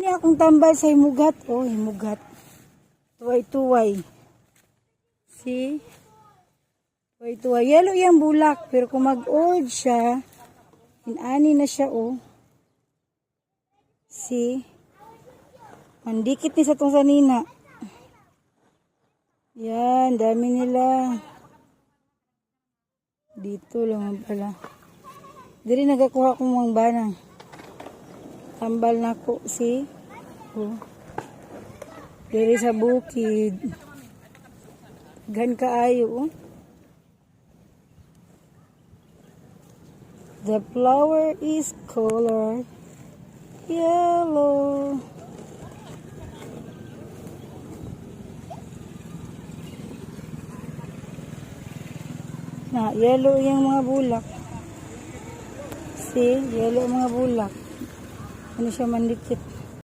Ini akong tambal sa himugat. Oh, himugat. Tuway-tuway. See? Tuway-tuway. Yellow yung bulak. Pero kung mag-old siya, inani na siya, oh. See? Mandikit ni sa tong sanina. Yan, dami nila. Dito lang pala. Diri nagakuha kong mga banang. Tambal na ko, see? Oh. Diri sa bukid. Gan kaayo, oh. The flower is colored yellow. Na, yellow yung mga bulak. See, yellow mga bulak. Ano siya mandikit.